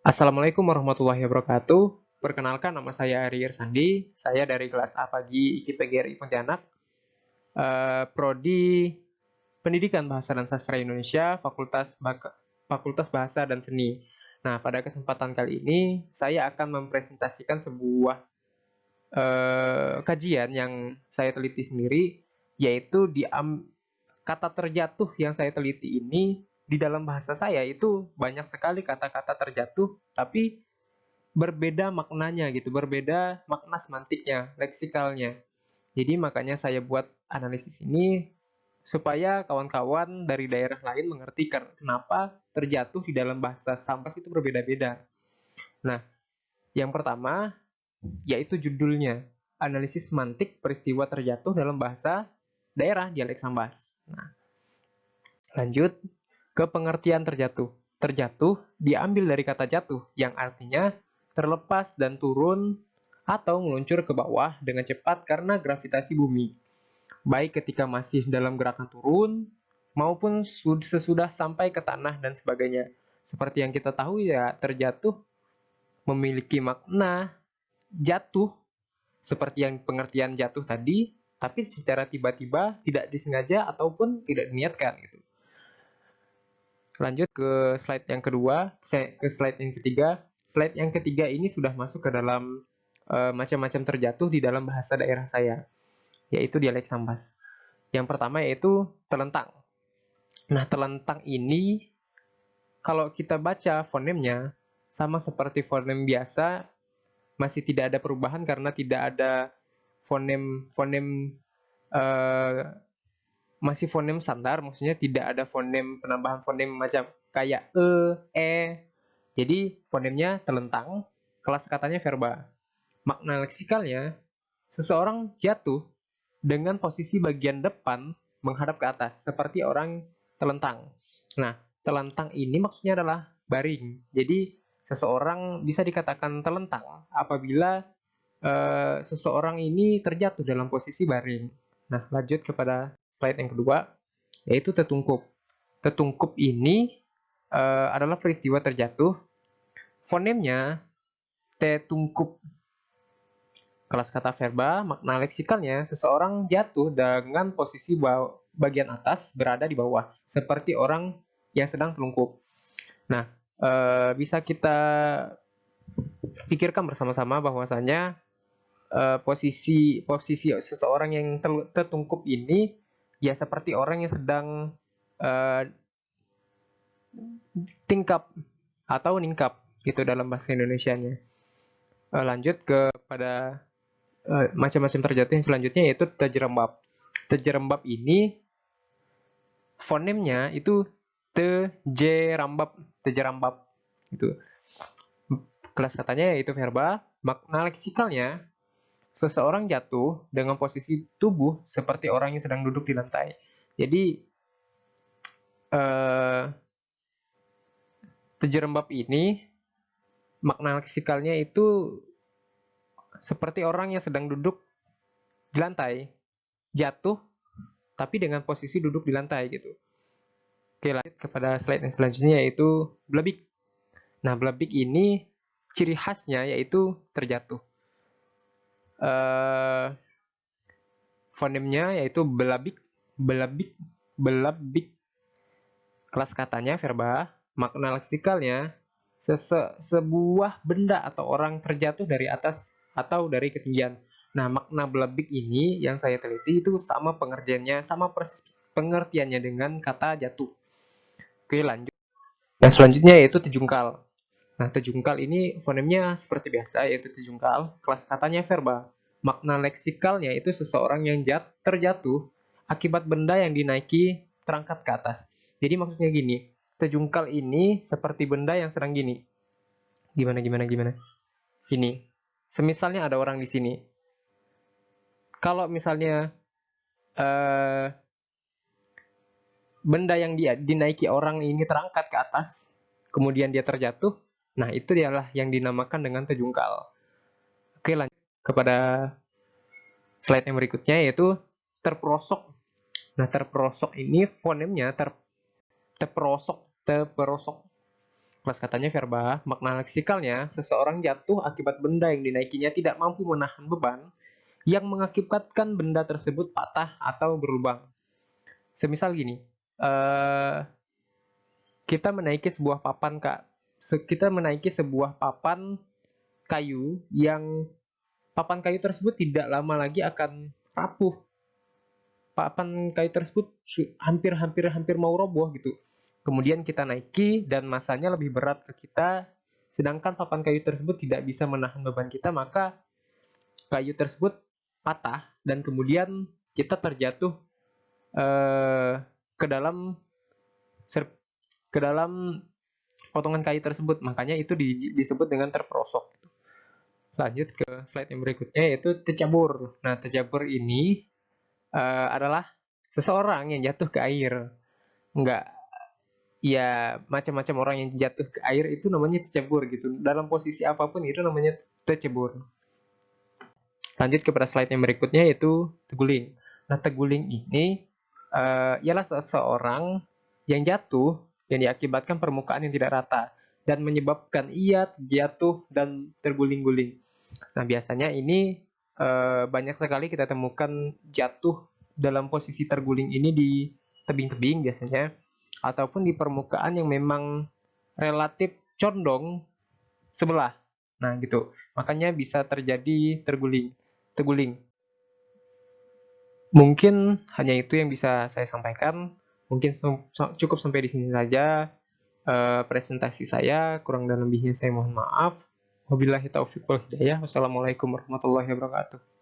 Assalamualaikum warahmatullahi wabarakatuh. Perkenalkan, nama saya Ari Irsandi. Saya dari kelas A pagi IKIP Pontianak, Prodi Pendidikan Bahasa dan Sastra Indonesia, Fakultas Bahasa dan Seni. Nah, pada kesempatan kali ini saya akan mempresentasikan sebuah kajian yang saya teliti sendiri, yaitu kata terjatuh yang saya teliti ini. Di dalam bahasa saya itu banyak sekali kata-kata terjatuh, tapi berbeda maknanya gitu, berbeda makna semantiknya, leksikalnya. Jadi makanya saya buat analisis ini supaya kawan-kawan dari daerah lain mengerti kenapa terjatuh di dalam bahasa Sampas itu berbeda-beda. Nah, yang pertama yaitu judulnya, analisis semantik peristiwa terjatuh dalam bahasa daerah dialek Sambas. Nah, lanjut ke pengertian terjatuh. Terjatuh diambil dari kata jatuh yang artinya terlepas dan turun atau meluncur ke bawah dengan cepat karena gravitasi bumi, baik ketika masih dalam gerakan turun maupun sesudah sampai ke tanah dan sebagainya. Seperti yang kita tahu ya, terjatuh memiliki makna jatuh seperti yang pengertian jatuh tadi, tapi secara tiba-tiba, tidak disengaja ataupun tidak diniatkan gitu. Lanjut ke slide yang kedua, ke slide yang ketiga. Slide yang ketiga ini sudah masuk ke dalam macam-macam terjatuh di dalam bahasa daerah saya, yaitu dialek Sambas. Yang pertama yaitu telentang. Nah, telentang ini kalau kita baca fonemnya sama seperti fonem biasa, masih tidak ada perubahan karena tidak ada fonem eh, masih fonem standar, maksudnya tidak ada penambahan fonem macam kayak e. Jadi fonemnya telentang, kelas katanya verba. Makna leksikalnya, seseorang jatuh dengan posisi bagian depan menghadap ke atas, seperti orang telentang. Nah, telentang ini maksudnya adalah baring. Jadi, seseorang bisa dikatakan telentang apabila seseorang ini terjatuh dalam posisi baring. Nah, lanjut kepada slide yang kedua, yaitu tetungkup. Tetungkup ini adalah peristiwa terjatuh. Fonemnya T tungkup, kelas kata verba, makna leksikalnya seseorang jatuh dengan posisi bagian atas berada di bawah, seperti orang yang sedang telungkup. Nah, bisa kita pikirkan bersama-sama bahwasanya posisi posisi seseorang yang tertungkup ini ya seperti orang yang sedang uh, tingkap atau ningkap gitu dalam bahasa Indonesianya. Lanjut kepada macam-macam terjatuh yang selanjutnya yaitu tejerembab. Tejerembab ini fonemnya itu tejerambab, tejerambab itu. Kelas katanya yaitu verba, makna leksikalnya seseorang jatuh dengan posisi tubuh seperti orang yang sedang duduk di lantai. Jadi tejerembab ini makna leksikalnya itu seperti orang yang sedang duduk di lantai, jatuh tapi dengan posisi duduk di lantai gitu. Oke, lanjut kepada slide yang selanjutnya yaitu belebik. Nah, belebik ini ciri khasnya yaitu terjatuh. Fonemnya yaitu belabik, belabik, belabik. Kelas katanya verba, makna leksikalnya sebuah benda atau orang terjatuh dari atas atau dari ketinggian. Nah, makna belabik ini yang saya teliti itu sama pengertiannya, sama persis pengertiannya dengan kata jatuh. Oke, lanjut. Yang selanjutnya yaitu tejungkal. Nah, tejungkal ini fonemnya seperti biasa, yaitu tejungkal. Kelas katanya verba. Makna leksikalnya itu seseorang yang terjatuh akibat benda yang dinaiki terangkat ke atas. Jadi maksudnya gini, tejungkal ini seperti benda yang sedang gini. Gimana? Ini. Semisalnya ada orang di sini. Kalau misalnya eh, benda yang dinaiki orang ini terangkat ke atas, kemudian dia terjatuh, nah itu adalah yang dinamakan dengan tejungkal. Oke, lanjut kepada slide yang berikutnya yaitu terperosok. Nah, terperosok ini fonemnya terperosok, terperosok. Kelas katanya verba, makna leksikalnya, seseorang jatuh akibat benda yang dinaikinya tidak mampu menahan beban yang mengakibatkan benda tersebut patah atau berlubang. Semisal gini, eh, kita menaiki sebuah papan kak, kita menaiki sebuah papan kayu yang papan kayu tersebut tidak lama lagi akan rapuh. Papan kayu tersebut hampir mau roboh gitu. Kemudian kita naiki dan masanya lebih berat ke kita, sedangkan papan kayu tersebut tidak bisa menahan beban kita, maka kayu tersebut patah dan kemudian kita terjatuh ke dalam ke dalam potongan kayu tersebut. Makanya itu disebut dengan terperosok. Lanjut ke slide yang berikutnya yaitu tercabur. Nah, tercabur ini adalah seseorang yang jatuh ke air. Enggak, ya macam-macam orang yang jatuh ke air itu namanya tercebur gitu. Dalam posisi apapun itu namanya tercebur. Lanjut kepada slide yang berikutnya yaitu terguling. Nah, terguling ini ialah seseorang yang jatuh yang diakibatkan permukaan yang tidak rata dan menyebabkan ia jatuh dan terguling-guling. Nah, biasanya ini banyak sekali kita temukan jatuh dalam posisi terguling ini di tebing-tebing biasanya, ataupun di permukaan yang memang relatif condong sebelah. Nah, gitu. Makanya bisa terjadi terguling. Terguling. Mungkin hanya itu yang bisa saya sampaikan. Mungkin cukup sampai di sini saja presentasi saya. Kurang dan lebihnya saya mohon maaf. Wabillahi taufiq wal hidayah. Wassalamualaikum warahmatullahi wabarakatuh.